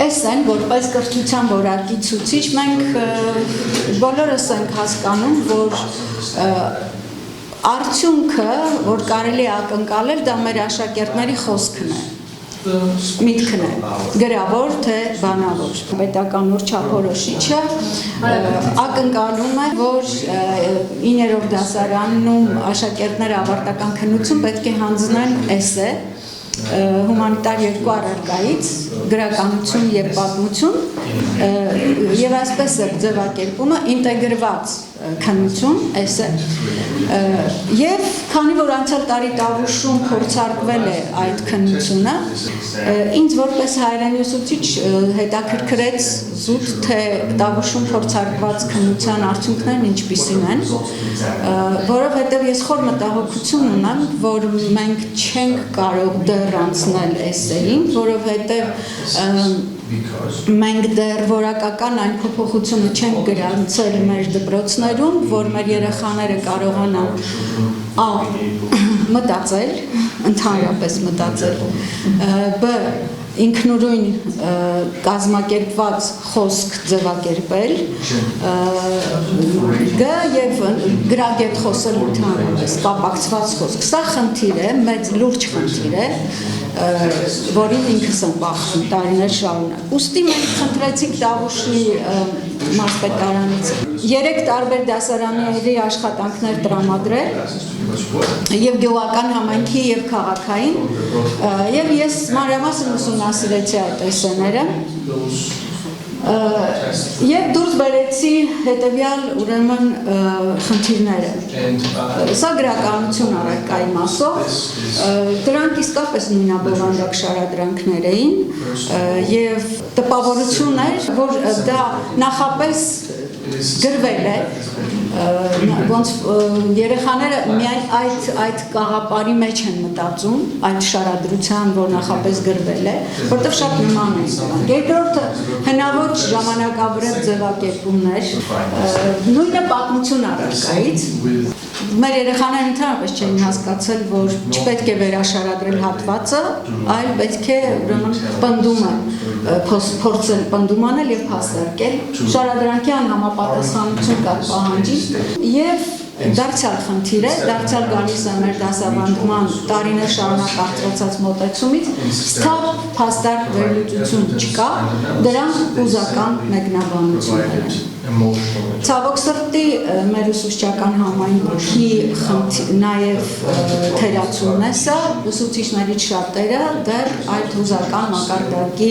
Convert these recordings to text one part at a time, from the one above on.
Էսեն, որպես կրթության որակի ցուցիչ, մենք բոլորս ենք հասկանում, որ արդյունքը, որ կարելի է ակնկալել, դա մեր աշակերտների խոսքն է, միտքն է, գրավոր թե բանավոր։ Պետական չափորոշիչը ակնկալում է, որ 9-րդ դասարանում աշակերտները ավարտական քննություն պետք է հանձնեն էսե, հումանիտար երկու առարկայից, գրականություն և պատմություն, և այսպես է ձևակերպումը ինտեգրված քննություն, էսե, և քանի որ անցյալ տարի Տավուշում փորձարկվել է այդ քննությունը, ինձ որպես հայերենի ուսուցիչ հետաքրքրեց զուտ, թե Տավուշում փորձարկված քննության արդյունքներն ինչպիսին են, որովհետև ես խոր մտահոգություն ունեմ, որ մենք չենք կարող դեռ անցնել էսեին, որովհետև մենք դեռ որակական այն փոփոխությունը չենք գրանցել մեր դպրոցներում, որ մեր երեխաները կարողանան մտածել, ընդհանրապես մտածել, բ. ինքնուրույն կազմակերպված խոսք ձևակերպել, գ. և գրագետ խոսել ընդհանրապես, կապակցված խոսք։ Սա խնդիր է, մեծ լուրջ խնդիր է, որին ինքս եմ բախվում տարիներ շարունակ։ Ուստի մենք խնդրեցինք Տավուշի մարզպետարանից 3 տարբեր դասարանների աշխատանքներ տրամադրել և գյուղական համայնքի և քաղաքային, և ես մանրամասն ուսումնասիրեցի այդ էսեները և դուրս բերեցի հետևյալ ուրեմն խնդիրները։ Սա գրականություն առարկայի մասով, դրանք իսկապես նույնաբովանդակ շարադրանքներ էին և տպավորություն էր, որ դա նախապես գրվել է, ոնց երեխաները միայն այդ կաղապարի մեջ են մտածում, այդ շարադրության, որ նախապես գրվել է, որտեղ շատ նման է դրանք։ Երկրորդը հնաոճ ժամանակավրեպ ձևակերպումներ, նույնը պատմություն առարկայից, մեր երեխաները ընդհանրապես չէին հասկացել, որ չպետք է վերաշարադրել հատվածը, այլ պետք է պնդումը փորձել պնդում անել և հասարակել, շարադրանքյան համապատասխանություն կար պահանջի և դարձյալ խնդիր է, դարձյալ գալիս է մեր դասավանդման տարիներ շարունակ կարծրացած մոտեցումից, սթափ փաստարկ վերլուծություն չկա, դրանք ուզական մեկնաբանություններ են։ Ցավոք սրտի մեր ուսուցչական համայնքի նաև թերացումն է սա, ուսուցիչներից շատերը դեռ այդ հուզական մակարդակի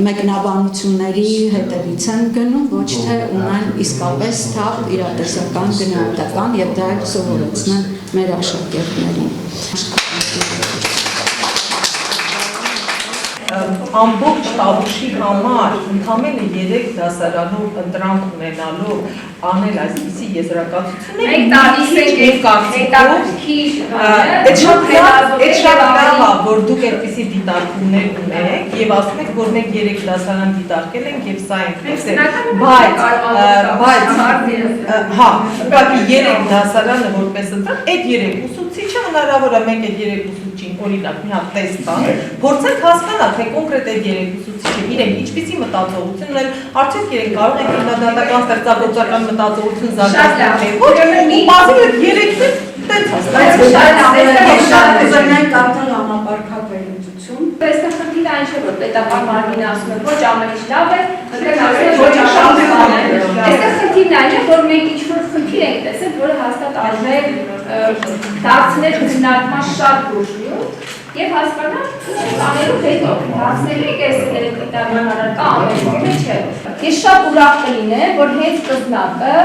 մեկնաբանությունների հետևից են գնում, ոչ թե ունեն իսկապես թափ իրատեսական գնահատական և դա սովորեցնեն մեր աշակերտներին։ Ամբողջ Տավուշի համար ընդամենը 3 դասարանով ընտրանք ունենալու անել այսպիսի եզրակացություններ մենք տալիս ենք այդ շատ լավ է, որ դուք այդպիսի դիտարկումներ ունեք և ասում եք, որ մենք 3 դասարան դիտարկել ենք և սա ենք տեսել, բայց 3 դասարանը որպես ընտրանք, այդ 3 ուսուցիչը հնարավոր է մենք այդ 3 ուսուցիչին օրինակ մի հատ տեստ տանք, փորձենք հասկանալ, թե կոնկրետ այդ 3 ուսուցիչը իրենք ինչպիսի մտածողություն ունեն, արդյոք իրենք կարող են հիմնադրամական ստեղծագործական մտածողություն զարգացնել, թե ոչ, ու բազում 3-ից տենց Զնային կարդալ համապարփակ վերլուծություն։ Այստեղ խնդիրը այն չէ, որ պետական մարմինը ասում է, ոչ ամեն ինչ լավ է, ընտրեն ասում է, ոչ ամեն ինչ բան է։ Այստեղ խնդիրն այն է, որ մենք ինչ-որ խնդիր ենք տեսել, որը հաստատ արժե դարձնել քննարկման շատ բուժյութ և հասկանալ ինչ անելու հետո, հասնելու եք այս երեկիտարման առարկա ամենը չէ։ Ես շատ ուրախ կլինեմ, որ հենց սկզբնակը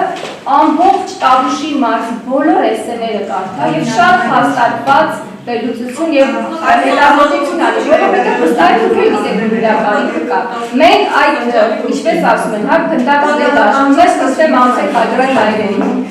ամբողջ Տավուշի մարզի բոլոր էսսեները կարդա և շատ հաստատված վերլուծություն և հետազոտություն անի, որովհետև վստահ եք գիտեք գրականիքը կա։ Մենք այդ, ինչպես ասում են, գնդակները դաշնում ես, կստեմ անցեք հայրեն հայրենին։